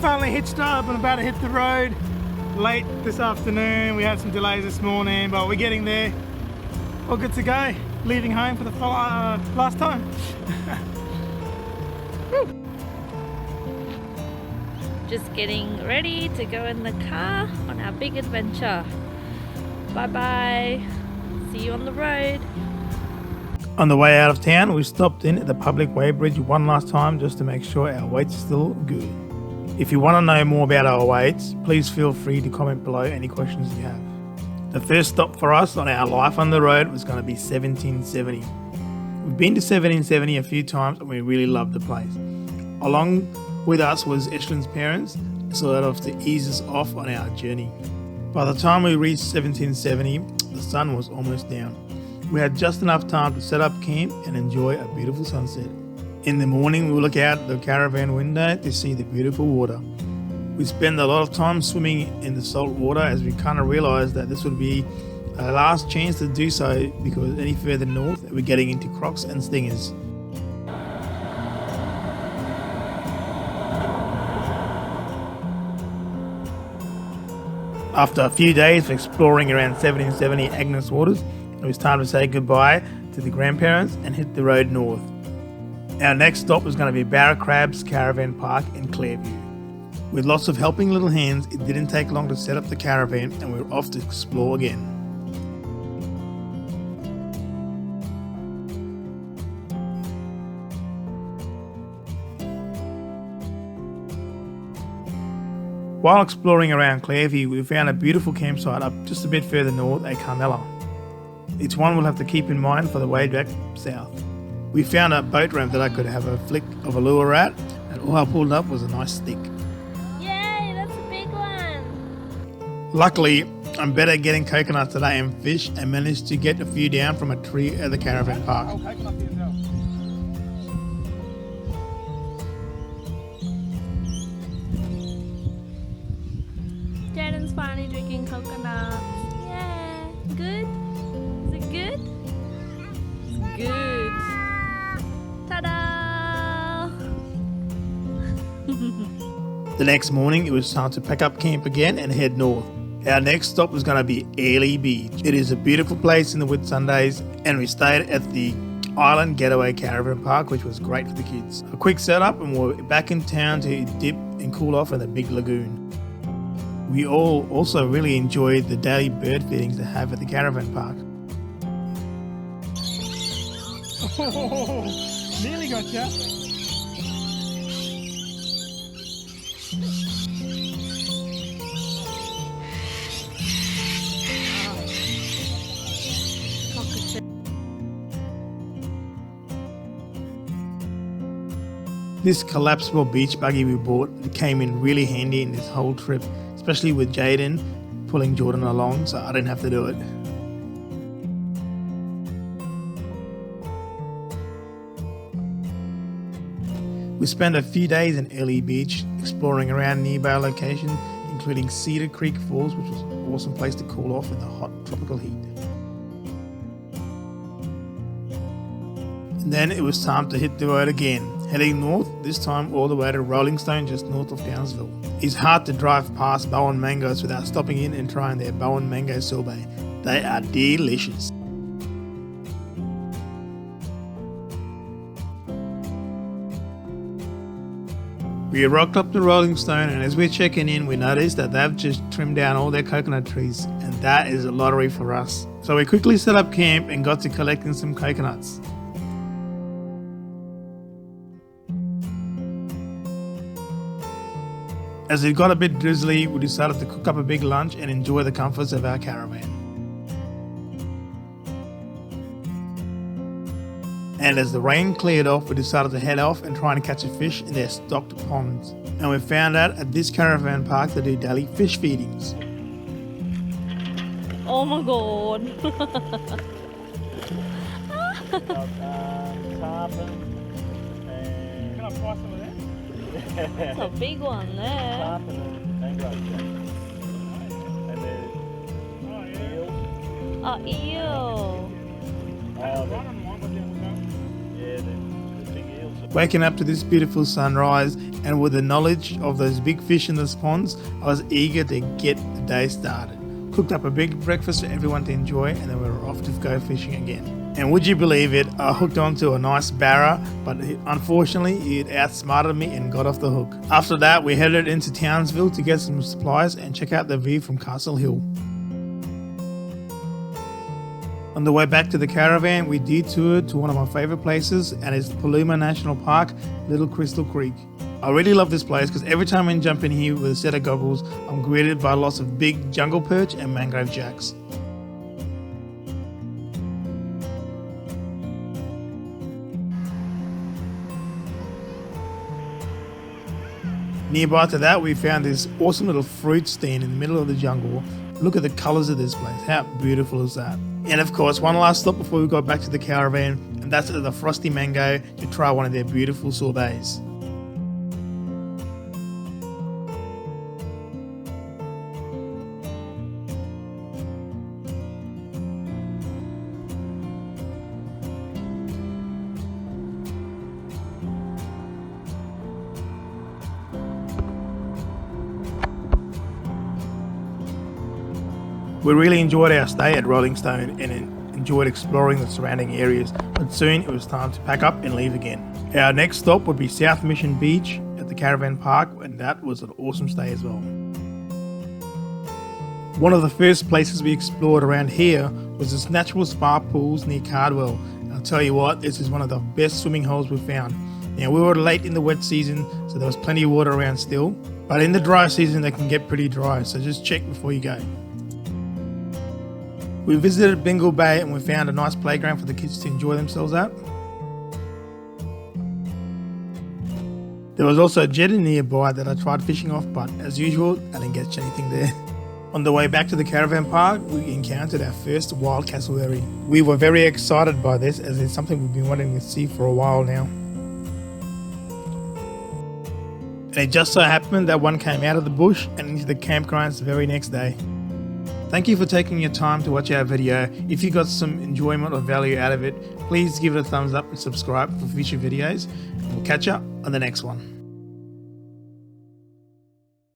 finally hitched up and about to hit the road. Late this afternoon, we had some delays this morning, but we're getting there. All good to go. Leaving home for the last time. Just getting ready to go in the car on our big adventure. Bye bye. See you on the road. On the way out of town, we stopped in at the public weighbridge one last time just to make sure our weight's still good. If you want to know more about our weights, please feel free to comment below any questions you have. The first stop for us on our life on the road was going to be 1770. We've been to 1770 a few times and we really loved the place. Along with us was Eshlyn's parents, sort of to ease us off on our journey. By the time we reached 1770, the sun was almost down. We had just enough time to set up camp and enjoy a beautiful sunset. In the morning, we look out the caravan window to see the beautiful water. We spend a lot of time swimming in the salt water as we kind of realised that this would be our last chance to do so because any further north we're getting into crocs and stingers. After a few days of exploring around 1770 Agnes Waters, it was time to say goodbye to the grandparents and hit the road north. Our next stop was going to be Barrow Crab's Caravan Park in Clairview. With lots of helping little hands, it didn't take long to set up the caravan and we were off to explore again. While exploring around Clairview, we found a beautiful campsite up just a bit further north at Carmella. It's one we'll have to keep in mind for the way back south. We found a boat ramp that I could have a flick of a lure at, and all I pulled up was a nice stick. Yay, that's a big one! Luckily, I'm better at getting coconuts today and fish and managed to get a few down from a tree at the caravan park. Jaden's finally drinking coconuts. Yeah, good? Is it good? It's good. Ta-da! The next morning, it was time to pack up camp again and head north. Our next stop was going to be Airlie Beach. It is a beautiful place in the Whitsundays, and we stayed at the Island Getaway Caravan Park, which was great for the kids. A quick setup and we're back in town to dip and cool off at the big lagoon. We all also really enjoyed the daily bird feedings they have at the caravan park. Oh, nearly got ya. This collapsible beach buggy we bought came in really handy in this whole trip, especially with Jaden pulling Jordan along, so I didn't have to do it. We spent a few days in Airlie Beach exploring around nearby locations, including Cedar Creek Falls, which was an awesome place to cool off in the hot tropical heat. And then it was time to hit the road again, heading north, this time all the way to Rollingstone just north of Townsville. It's hard to drive past Bowen Mangoes without stopping in and trying their Bowen Mango sorbet. They are delicious. We rocked up to Rollingstone, and as we're checking in, we noticed that they've just trimmed down all their coconut trees, and that is a lottery for us. So we quickly set up camp and got to collecting some coconuts. As it got a bit drizzly, we decided to cook up a big lunch and enjoy the comforts of our caravan. And as the rain cleared off, we decided to head off and try and catch a fish in their stocked ponds. And we found out at this caravan park they do daily fish feedings. Oh my god! Can I fry some of that? That's a big one there. Oh, eel. Yeah, the big eels. Waking up to this beautiful sunrise and with the knowledge of those big fish in the ponds, I was eager to get the day started. Cooked up a big breakfast for everyone to enjoy and then we were off to go fishing again. And would you believe it, I hooked onto a nice Barrow, but unfortunately it outsmarted me and got off the hook. After that we headed into Townsville to get some supplies and check out the view from Castle Hill. On the way back to the caravan, we detoured to one of my favourite places, and it's Paluma National Park, Little Crystal Creek. I really love this place because every time I jump in here with a set of goggles, I'm greeted by lots of big jungle perch and mangrove jacks. Nearby to that, we found this awesome little fruit stand in the middle of the jungle. Look at the colours of this place, how beautiful is that? And of course, one last stop before we got back to the caravan, and that's at the Frosty Mango to try one of their beautiful sorbets. We really enjoyed our stay at Rollingstone and enjoyed exploring the surrounding areas, but soon it was time to pack up and leave again. Our next stop would be South Mission Beach at the Caravan Park, and that was an awesome stay as well. One of the first places we explored around here was this natural spa pools near Cardwell, and I'll tell you what, this is one of the best swimming holes we've found. Now we were late in the wet season, so there was plenty of water around still, but in the dry season they can get pretty dry, so just check before you go. We visited Bingle Bay and we found a nice playground for the kids to enjoy themselves at. There was also a jetty nearby that I tried fishing off, but as usual, I didn't catch anything there. On the way back to the caravan park, we encountered our first wild cassowary. We were very excited by this as it's something we've been wanting to see for a while now. And it just so happened that one came out of the bush and into the campgrounds the very next day. Thank you for taking your time to watch our video. If you got some enjoyment or value out of it, please give it a thumbs up and subscribe for future videos. We'll catch up on the next one.